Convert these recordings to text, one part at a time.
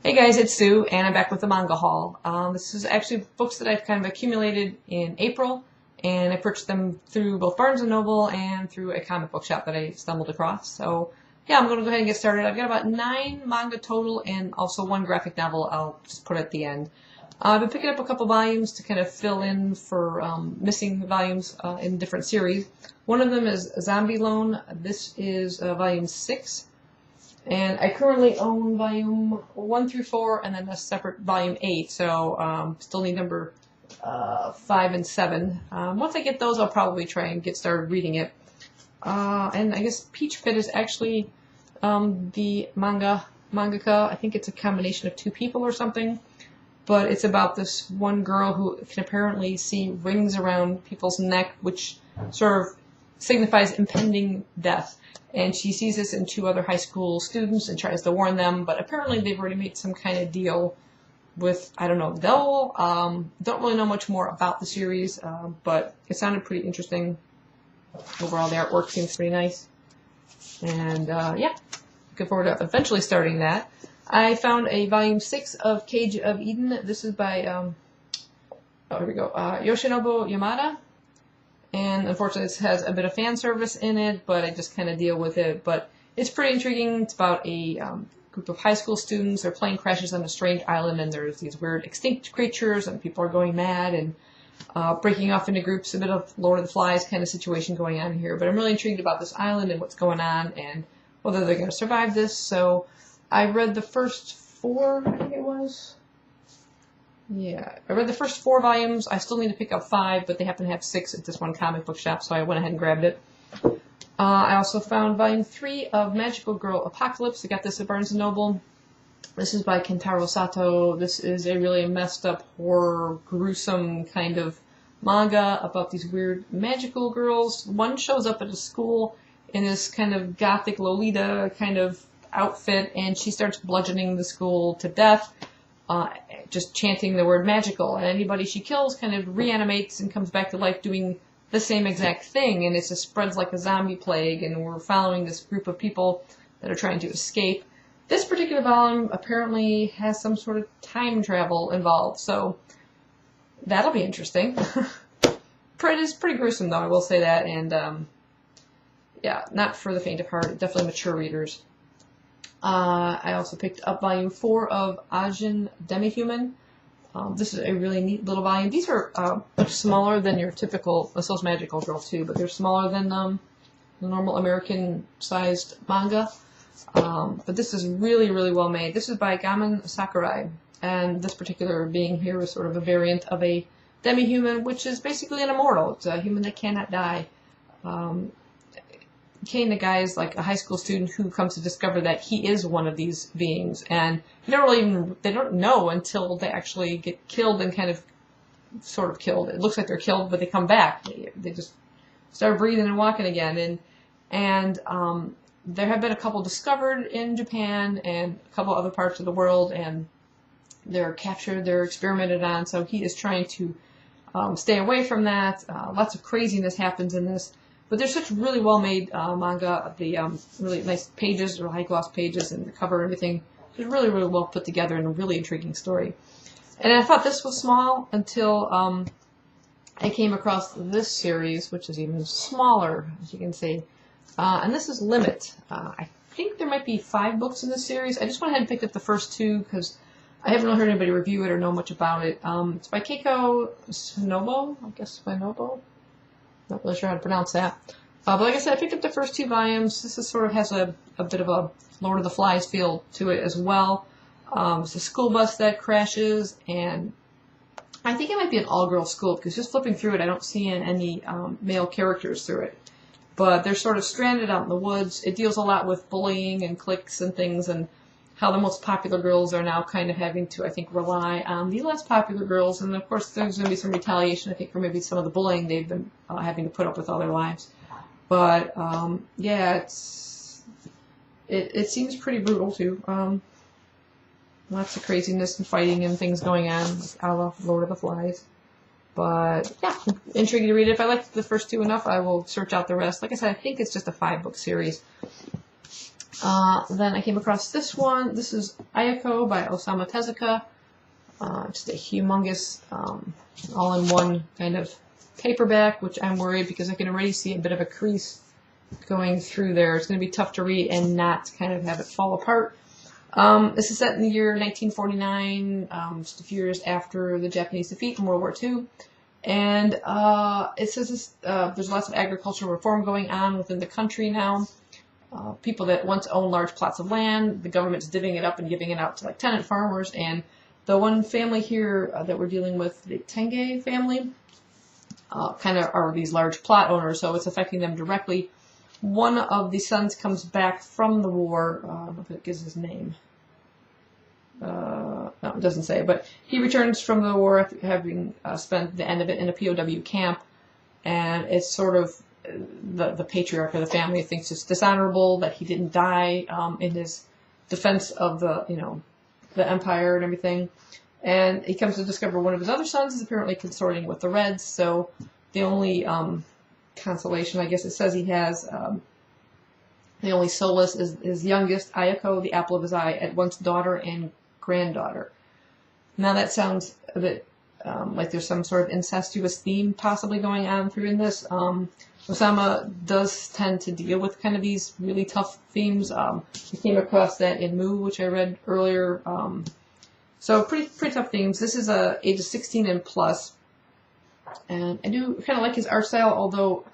Hey guys, it's Sue, and I'm back with the manga haul. This is actually books that I've kind of accumulated in April, and I purchased them through both Barnes & Noble and through a comic book shop that I stumbled across. So yeah, I'm going to go ahead and get started. I've got about 9 manga total and also 1 graphic novel I'll just put at the end. I've been picking up a couple volumes to kind of fill in for missing volumes in different series. One of them is Zombie Loan. This is volume 6. And I currently own volume 1 through 4 and then a separate volume 8, so still need number 5 and 7. Once I get those, I'll probably try and get started reading it. And I guess Peach Pit is actually the mangaka. I think it's a combination of 2 people or something. But it's about this one girl who can apparently see rings around people's neck, which sort of signifies impending death. And she sees this in 2 other high school students and tries to warn them, but apparently they've already made some kind of deal with, I don't know, don't really know much more about the series, but it sounded pretty interesting. Overall, the artwork seems pretty nice. And yeah, looking forward to eventually starting that. I found a volume 6 of Cage of Eden. This is by, here we go, Yoshinobu Yamada. And unfortunately, this has a bit of fan service in it, but I just kind of deal with it. But it's pretty intriguing. It's about a group of high school students. Their plane crashes on a strange island, and there's these weird extinct creatures, and people are going mad and breaking off into groups. A bit of Lord of the Flies kind of situation going on here. But I'm really intrigued about this island and what's going on and whether they're going to survive this. So I read the first 4, I think it was. Yeah, I read the first 4 volumes. I still need to pick up 5, but they happen to have 6 at this one comic book shop, so I went ahead and grabbed it. I also found volume 3 of Magical Girl Apocalypse. I got this at Barnes & Noble. This is by Kentaro Sato. This is a really messed up, horror, gruesome kind of manga about these weird magical girls. One shows up at a school in this kind of gothic Lolita kind of outfit, and she starts bludgeoning the school to death. Just chanting the word magical, and anybody she kills kind of reanimates and comes back to life doing the same exact thing, and it just spreads like a zombie plague, and we're following this group of people that are trying to escape. This particular volume apparently has some sort of time travel involved, so that'll be interesting. It is pretty gruesome, though, I will say that, and yeah, not for the faint of heart, definitely mature readers. I also picked up volume 4 of Ajin Demihuman. This is a really neat little volume. These are much smaller than your typical, so is Magical Girl too, but they're smaller than the normal American-sized manga. But this is really, really well made. This is by Gaman Sakurai, and this particular being here is sort of a variant of a demi-human, which is basically an immortal. It's a human that cannot die. The guy is like a high school student who comes to discover that he is one of these beings, and they don't know until they actually get killed and kind of sort of killed. It looks like they're killed, but they come back. They just start breathing and walking again, and there have been a couple discovered in Japan and a couple other parts of the world, and they're captured, they're experimented on. So he is trying to stay away from that. Lots of craziness happens in this. But they're such really well-made manga. The really nice pages, or high-gloss pages, and the cover and everything. It's really, really well put together and a really intriguing story. And I thought this was small until I came across this series, which is even smaller, as you can see. And this is Limit. I think there might be 5 books in this series. I just went ahead and picked up the first 2 because I haven't really heard anybody review it or know much about it. It's by Keiko Shinobu, I guess Shinobu. Not really sure how to pronounce that. But like I said, I picked up the first 2 volumes. This is sort of has a bit of a Lord of the Flies feel to it as well. It's a school bus that crashes, and I think it might be an all-girl school, because just flipping through it, I don't see any male characters through it. But they're sort of stranded out in the woods. It deals a lot with bullying and cliques and things, and how the most popular girls are now kind of having to, I think, rely on the less popular girls. And, of course, there's going to be some retaliation, I think, for maybe some of the bullying they've been having to put up with all their lives. But, yeah, it seems pretty brutal, too. Lots of craziness and fighting and things going on, like a la Lord of the Flies. But, yeah, intriguing to read it. If I liked the first 2 enough, I will search out the rest. Like I said, I think it's just a 5-book series. Then I came across this one. This is Ayako by Osamu Tezuka. Just a humongous, all-in-one kind of paperback, which I'm worried because I can already see a bit of a crease going through there. It's going to be tough to read and not kind of have it fall apart. This is set in the year 1949, just a few years after the Japanese defeat in World War II. And it says this, there's lots of agricultural reform going on within the country now. People that once owned large plots of land, the government's divvying it up and giving it out to like tenant farmers. And the one family here that we're dealing with, the Tenge family, kind of are these large plot owners, so it's affecting them directly. One of the sons comes back from the war. I don't know if it gives his name. No, it doesn't say, but he returns from the war after having spent the end of it in a POW camp, and it's sort of the patriarch of the family thinks it's dishonorable that he didn't die in his defense of the empire and everything. And he comes to discover one of his other sons is apparently consorting with the Reds, so the only consolation, I guess it says he has, the only solace is his youngest, Ayako, the apple of his eye, at once daughter and granddaughter. Now that sounds a bit like there's some sort of incestuous theme possibly going on through in this. Osama does tend to deal with kind of these really tough themes. I came across that in Mu, which I read earlier. So pretty tough themes. This is ages 16 and plus. And I do kind of like his art style, although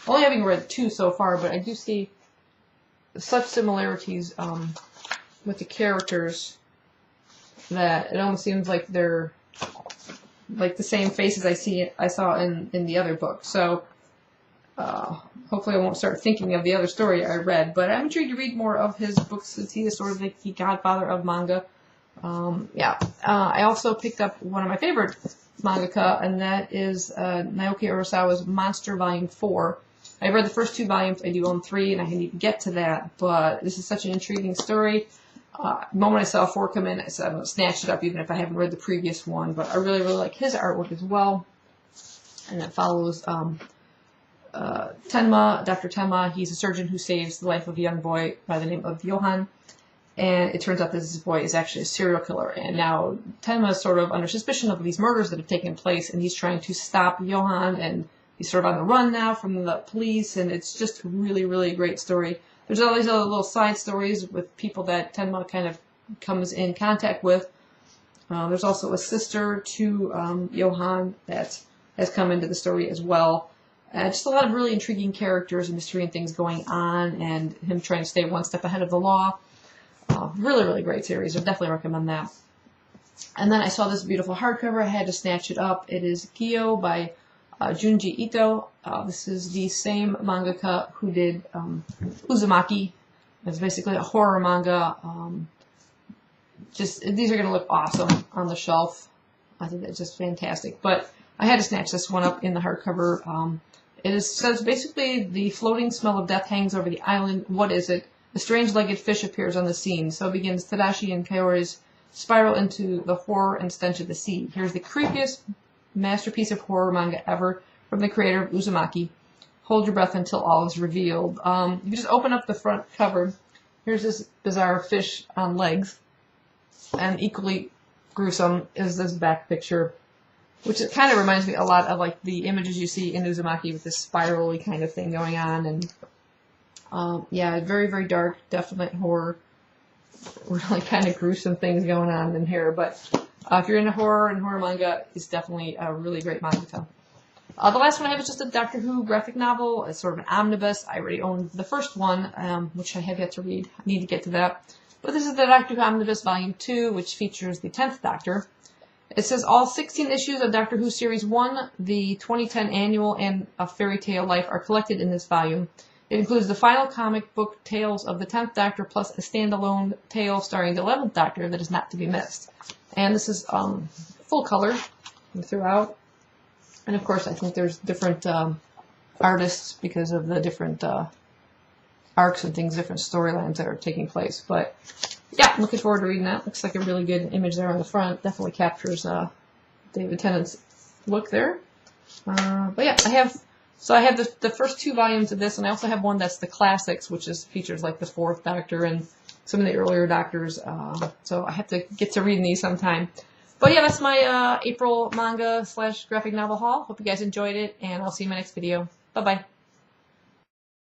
only having read 2 so far, but I do see such similarities with the characters that it almost seems like they're like the same faces I saw in the other book. So hopefully I won't start thinking of the other story I read, but I'm intrigued to read more of his books since he is sort of like the godfather of manga. I also picked up one of my favorite mangaka, and that is Naoki Urasawa's Monster Volume 4. I read the first 2 volumes, I do own 3, and I need to get to that, but this is such an intriguing story. The moment I saw 4 come in, I said I'm going to snatch it up even if I haven't read the previous one, but I really like his artwork as well. And it follows Tenma, Dr. Tenma. He's a surgeon who saves the life of a young boy by the name of Johan. And it turns out that this boy is actually a serial killer. And now Tenma is sort of under suspicion of these murders that have taken place, and he's trying to stop Johan, and he's sort of on the run now from the police, and it's just a really great story. There's all these other little side stories with people that Tenma kind of comes in contact with. There's also a sister to Johan that has come into the story as well. Just a lot of really intriguing characters and mystery and things going on, and him trying to stay one step ahead of the law. Really great series. I definitely recommend that. And then I saw this beautiful hardcover. I had to snatch it up. It is Gyo by Junji Ito. This is the same mangaka who did Uzumaki. It's basically a horror manga. These are going to look awesome on the shelf. I think that's just fantastic. But I had to snatch this one up in the hardcover. Says basically the floating smell of death hangs over the island. What is it? A strange-legged fish appears on the scene. So begins Tadashi and Kaori's spiral into the horror and stench of the sea. Here's the creepiest masterpiece of horror manga ever from the creator of Uzumaki. Hold your breath until all is revealed. You just open up the front cover. Here's this bizarre fish on legs. And equally gruesome is this back picture, which it kind of reminds me a lot of like the images you see in Uzumaki with this spirally kind of thing going on. And yeah, very dark, definite horror. Really kind of gruesome things going on in here. But if you're into horror and horror manga, it's definitely a really great manga. The last one I have is just a Doctor Who graphic novel. It's sort of an omnibus. I already owned the first one, which I have yet to read. I need to get to that. But this is the Doctor Who Omnibus Volume 2, which features the 10th Doctor. It says all 16 issues of Doctor Who Series 1, the 2010 annual, and A Fairy Tale Life are collected in this volume. It includes the final comic book tales of the 10th Doctor plus a standalone tale starring the 11th Doctor that is not to be missed. And this is full color throughout. And of course, I think there's different artists because of the different arcs and things, different storylines that are taking place. But yeah, I'm looking forward to reading that. Looks like a really good image there on the front. Definitely captures David Tennant's look there. But yeah, I have So I have the first 2 volumes of this, and I also have one that's the classics, which is features like the 4th Doctor and some of the earlier Doctors. So I have to get to reading these sometime. But yeah, that's my April manga / graphic novel haul. Hope you guys enjoyed it, and I'll see you in my next video. Bye-bye.